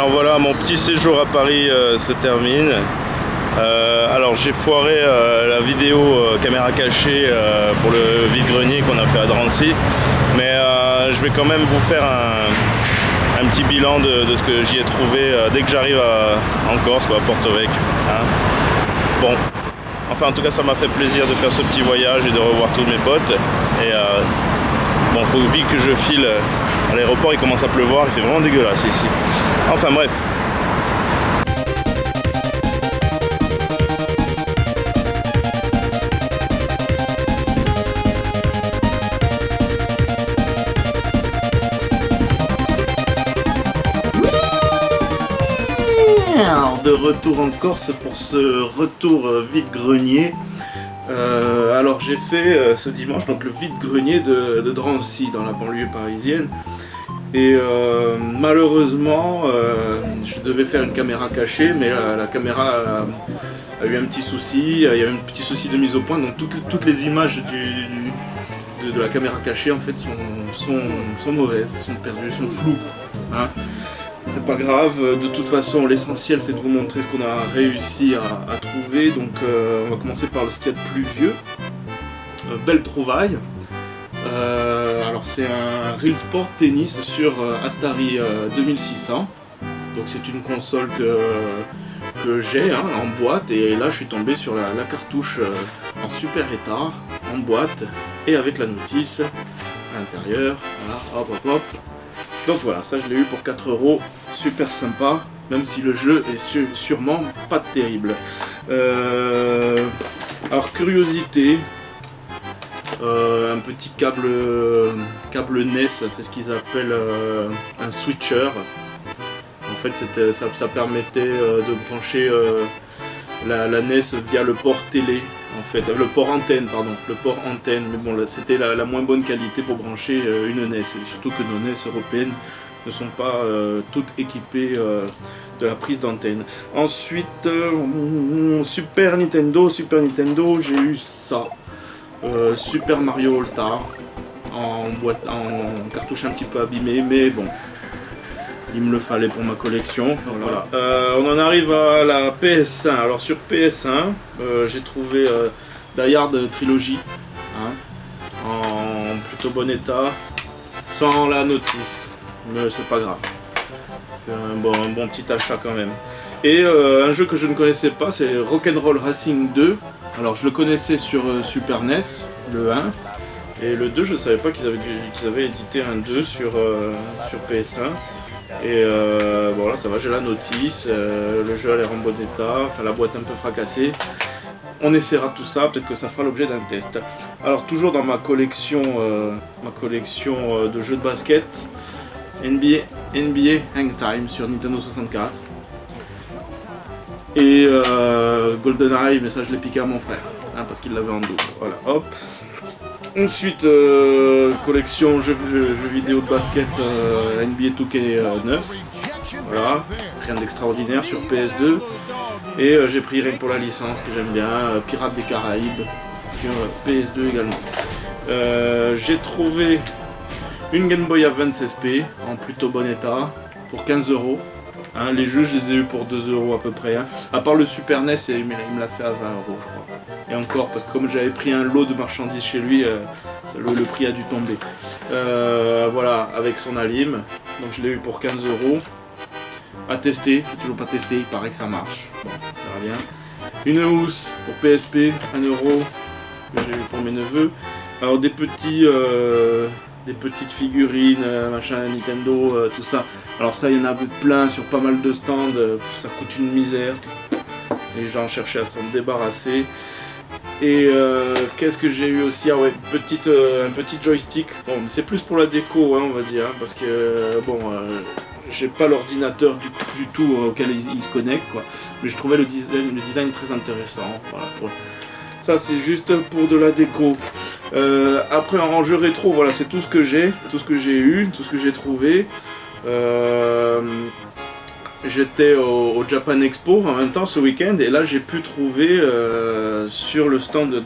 Alors voilà, mon petit séjour à Paris se termine. Alors j'ai foiré la vidéo caméra cachée pour le vide-grenier qu'on a fait à Drancy, mais je vais quand même vous faire un petit bilan de ce que j'y ai trouvé dès que j'arrive en Corse, quoi, à Porto Vecchio. Hein. Bon, enfin en tout cas ça m'a fait plaisir de faire ce petit voyage et de revoir tous mes potes. Et bon, faut vite que je file à l'aéroport, il commence à pleuvoir, il fait vraiment dégueulasse ici. Enfin bref. Alors, de retour en Corse pour ce retour vide-grenier. Alors j'ai fait ce dimanche donc le vide-grenier de Drancy dans la banlieue parisienne. Et malheureusement je devais faire une caméra cachée, mais la caméra a eu un petit souci, il y avait un petit souci de mise au point, donc toutes les images de la caméra cachée en fait sont mauvaises, sont perdues, sont floues. Hein. C'est pas grave, de toute façon l'essentiel c'est de vous montrer ce qu'on a réussi à trouver, donc on va commencer par ce qu'il y a de plus vieux. Belle trouvaille. Alors c'est un Real Sport Tennis sur Atari 2600, donc c'est une console que j'ai en boîte, et là je suis tombé sur la cartouche en super état, en boîte et avec la notice à l'intérieur, voilà, hop hop hop. Donc voilà, ça je l'ai eu pour 4 €, super sympa, même si le jeu est sûrement pas terrible. Alors curiosité, un petit câble NES, c'est ce qu'ils appellent un switcher. En fait ça permettait de brancher la NES via le port télé, en fait, le port antenne, pardon, le port antenne, mais bon là c'était la moins bonne qualité pour brancher une NES, et surtout que nos NES européennes ne sont pas toutes équipées de la prise d'antenne. Ensuite, Super Nintendo, j'ai eu ça. Super Mario All Star en cartouche un petit peu abîmée, mais bon, il me le fallait pour ma collection. Donc, voilà. On en arrive à la PS1. Alors sur PS1, j'ai trouvé Die Hard Trilogy, hein, en plutôt bon état, sans la notice, mais c'est pas grave. C'est un bon petit achat quand même. Et un jeu que je ne connaissais pas, c'est Rock'n'Roll Racing 2. Alors je le connaissais sur Super NES, le 1, et le 2 je ne savais pas qu'ils avaient édité un 2 sur PS1. Et voilà, ça va, j'ai la notice, le jeu a l'air en bon état, enfin la boîte un peu fracassée. On essaiera tout ça, peut-être que ça fera l'objet d'un test. Alors toujours dans ma collection de jeux de basket, NBA Hang Time sur Nintendo 64. Et GoldenEye, mais ça je l'ai piqué à mon frère, hein, parce qu'il l'avait en double. Voilà, hop. Ensuite, collection jeux vidéo de basket NBA 2K9. Voilà, rien d'extraordinaire sur PS2. Et j'ai pris rien que pour la licence que j'aime bien, Pirates des Caraïbes sur PS2 également. J'ai trouvé une Game Boy Advance SP en plutôt bon état pour 15 €. Hein, les jeux je les ai eu pour 2 € à peu près, hein. À part le Super NES, il me l'a fait à 20 € je crois. Et encore, parce que comme j'avais pris un lot de marchandises chez lui, le prix a dû tomber. Voilà, avec son alim, donc je l'ai eu pour 15 € à tester. J'ai toujours pas testé, il paraît que ça marche. Bon, on verra bien. Une housse pour PSP, 1 € que j'ai eu pour mes neveux. Alors des petites figurines, machin, Nintendo, tout ça. Alors ça, il y en a plein sur pas mal de stands, ça coûte une misère. Les gens cherchaient à s'en débarrasser. Et qu'est-ce que j'ai eu aussi? Ah ouais, un petit joystick. Bon, c'est plus pour la déco, hein, on va dire, hein, parce que bon, j'ai pas l'ordinateur du tout auquel il se connecte, quoi. Mais je trouvais le design très intéressant. Voilà, ça c'est juste pour de la déco. Après en rangeur rétro, voilà, c'est tout ce que j'ai eu, tout ce que j'ai trouvé. J'étais au Japan Expo en même temps ce week-end, et là j'ai pu trouver sur le stand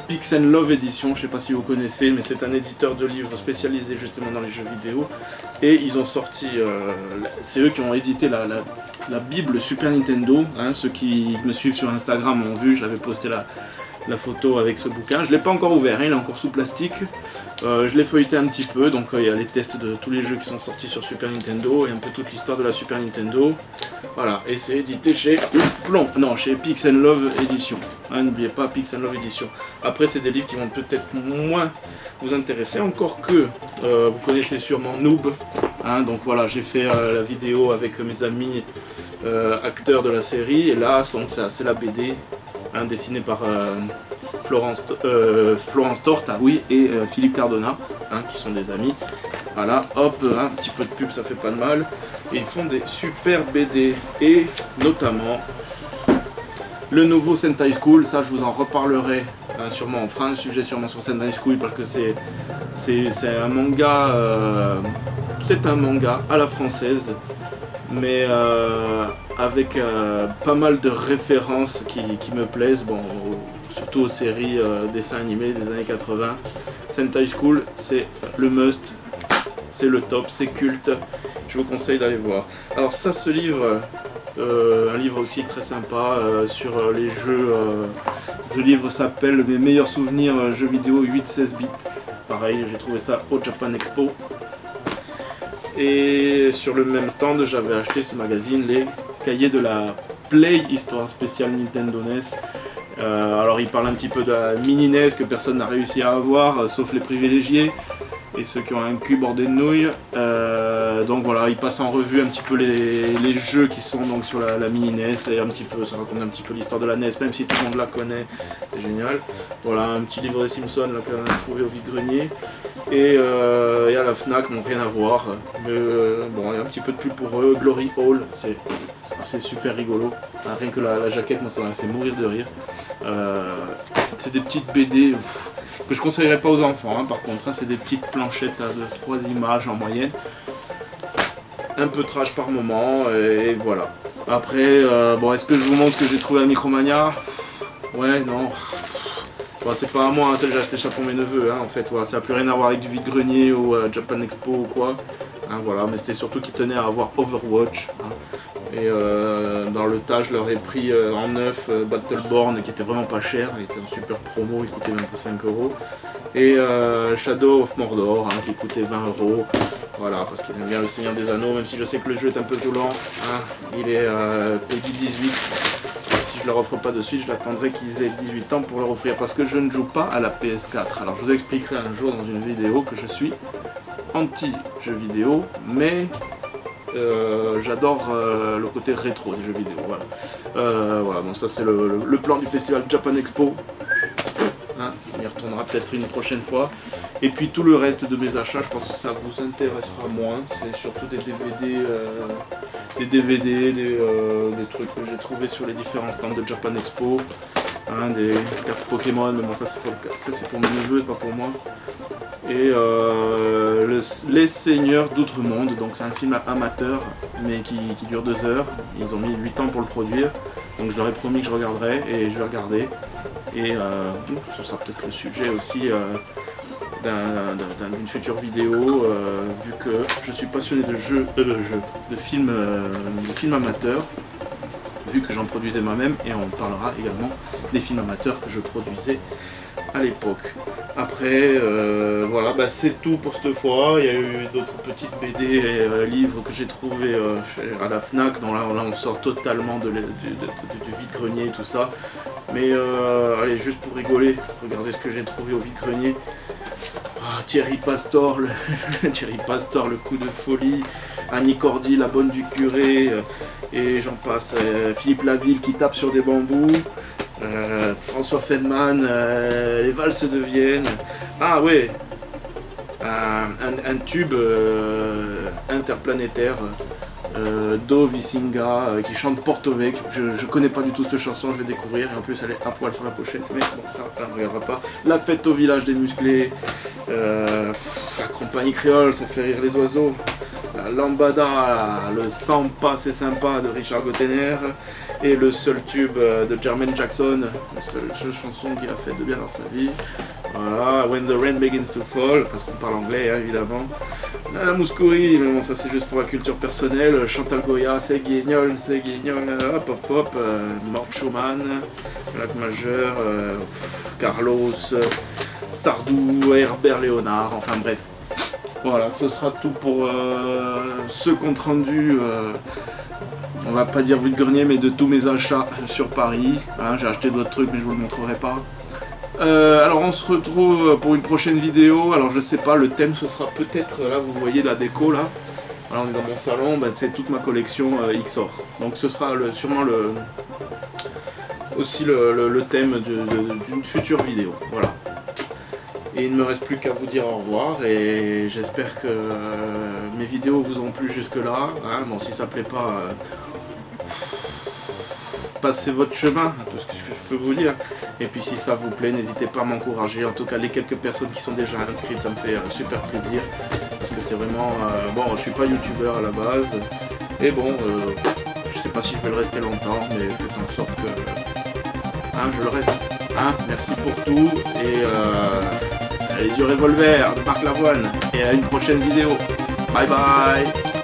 Pix & Love Edition, je sais pas si vous connaissez, mais c'est un éditeur de livres spécialisé justement dans les jeux vidéo. Et ils ont sorti, c'est eux qui ont édité la Bible Super Nintendo. Hein, ceux qui me suivent sur Instagram ont vu, je l'avais posté la photo avec ce bouquin. Je ne l'ai pas encore ouvert, hein, il est encore sous plastique. Je l'ai feuilleté un petit peu, donc il y a les tests de tous les jeux qui sont sortis sur Super Nintendo et un peu toute l'histoire de la Super Nintendo. Voilà, et c'est édité chez chez Pix & Love Edition. Hein, n'oubliez pas Pix & Love Edition. Après, c'est des livres qui vont peut-être moins vous intéresser, encore que vous connaissez sûrement Noob. Hein, donc voilà, j'ai fait la vidéo avec mes amis acteurs de la série, et là, c'est la BD. Hein, dessiné par Florence Torta, oui, et Philippe Cardona, hein, qui sont des amis. Voilà, hop, un petit peu de pub, ça fait pas de mal. Et ils font des super BD, et notamment le nouveau Sentai School. Ça, je vous en reparlerai, hein, sûrement. On fera un sujet sûrement sur Sentai School, parce que c'est un manga, à la française, mais avec pas mal de références qui me plaisent, bon, surtout aux séries dessins animés des années 80. Sentai School, c'est le must, c'est le top, c'est culte, je vous conseille d'aller voir. Alors ça, ce livre, un livre aussi très sympa sur les jeux, ce livre s'appelle Mes meilleurs souvenirs jeux vidéo 8-16 bits. Pareil, j'ai trouvé ça au Japan Expo. Et sur le même stand, j'avais acheté ce magazine, les cahiers de la Play Histoire spéciale Nintendo NES. Alors il parle un petit peu de la mini NES que personne n'a réussi à avoir, sauf les privilégiés et ceux qui ont un cul bordé de nouilles. Donc voilà, il passe en revue un petit peu les jeux qui sont donc sur la mini NES, et un petit peu, ça raconte un petit peu l'histoire de la NES, même si tout le monde la connaît, c'est génial. Voilà, un petit livre des Simpsons là, qu'on a trouvé au vide-grenier. Et à la Fnac, bon, rien à voir, mais bon, il y a un petit peu de pub pour eux. Glory Hall, c'est super rigolo, rien que la jaquette, moi ça m'a fait mourir de rire. C'est des petites BD que je conseillerais pas aux enfants, hein, par contre, hein, c'est des petites planchettes de 3 images en moyenne, un peu trash par moment, et voilà. Après, bon, est-ce que je vous montre ce que j'ai trouvé à Micromania? Ouais, non. Bon, c'est pas à moi, hein, j'ai acheté ça pour mes neveux, hein, en fait, voilà, ça n'a plus rien à voir avec du vide-grenier ou Japan Expo ou quoi, hein, voilà, mais c'était surtout qu'ils tenaient à avoir Overwatch, hein, et dans le tas je leur ai pris en neuf Battleborn, qui était vraiment pas cher, il était en super promo, il coûtait même pas 5 €, et Shadow of Mordor, hein, qui coûtait 20 €, voilà, parce qu'ils aiment bien le Seigneur des Anneaux, même si je sais que le jeu est un peu violent, hein, il est PEGI 18. Si je leur offre pas de suite, je l'attendrai qu'ils aient 18 ans pour leur offrir, parce que je ne joue pas à la PS4. Alors je vous expliquerai un jour dans une vidéo que je suis anti-jeux vidéo, mais j'adore le côté rétro des jeux vidéo. Voilà, voilà, donc ça c'est le plan du festival Japan Expo. Hein, on y retournera peut-être une prochaine fois. Et puis tout le reste de mes achats, je pense que ça vous intéressera moins. C'est surtout des DVD, des trucs que j'ai trouvés sur les différents stands de Japan Expo. Hein, des cartes Pokémon, mais bon, ça c'est pour mes neveux, pas pour moi. Et Les Seigneurs d'Outre-Monde, donc c'est un film amateur, mais qui dure 2 heures. Ils ont mis 8 ans pour le produire, donc je leur ai promis que je regarderais, et je vais regarder. Et ce sera peut-être le sujet aussi d'une future vidéo, vu que je suis passionné de films amateurs, vu que j'en produisais moi-même, et on parlera également des films amateurs que je produisais à l'époque. Après, voilà, bah, c'est tout pour cette fois. Il y a eu d'autres petites BD et livres que j'ai trouvés à la Fnac, donc là on sort totalement du vide-grenier et tout ça. Mais allez, juste pour rigoler, regardez ce que j'ai trouvé au vide-grenier. Ah, Thierry Pastor, le coup de folie, Annie Cordy, la bonne du curé, et j'en passe, Philippe Laville qui tape sur des bambous, François Feldman, les valses de Vienne. Ah ouais, un tube interplanétaire, Do Vicinga, qui chante Porto Vecchio. Je connais pas du tout cette chanson, je vais découvrir, et en plus elle est à poil sur la pochette, mais bon, ça on ne regardera pas. La fête au village des musclés, la compagnie créole, ça fait rire les oiseaux. la lambada, là, le Sampa c'est sympa de Richard Gottener et le seul tube de Jermaine Jackson, la seule chanson qu'il a fait de bien dans sa vie. Voilà, When the Rain Begins to Fall, parce qu'on parle anglais hein, évidemment. La Mouskouri, mais bon ça c'est juste pour la culture personnelle. Chantal Goya, c'est guignol, hop hop hop, Mort Schumann, Lac Majeur, Carlos, Sardou, Herbert Léonard, enfin bref. Voilà, ce sera tout pour ce compte rendu, on va pas dire vide-grenier, mais de tous mes achats sur Paris. Hein, j'ai acheté d'autres trucs mais je vous le montrerai pas. Alors on se retrouve pour une prochaine vidéo. Alors je sais pas, le thème ce sera peut-être, là vous voyez la déco là. Voilà, on est dans mon salon, bah, c'est toute ma collection XOR. Donc ce sera sûrement aussi le thème d'une future vidéo. Voilà. Et il ne me reste plus qu'à vous dire au revoir et j'espère que mes vidéos vous ont plu jusque là. Hein. Bon si ça plaît pas, passez votre chemin, tout ce que je peux vous dire. Et puis si ça vous plaît, n'hésitez pas à m'encourager. En tout cas les quelques personnes qui sont déjà inscrites, ça me fait super plaisir. Parce que c'est vraiment... bon, je suis pas youtubeur à la base. Et bon, je sais pas si je vais le rester longtemps, mais faites en sorte que... Hein, je le reste. Hein, merci pour tout. Et les yeux revolver de Marc Lavoine. Et à une prochaine vidéo. Bye bye.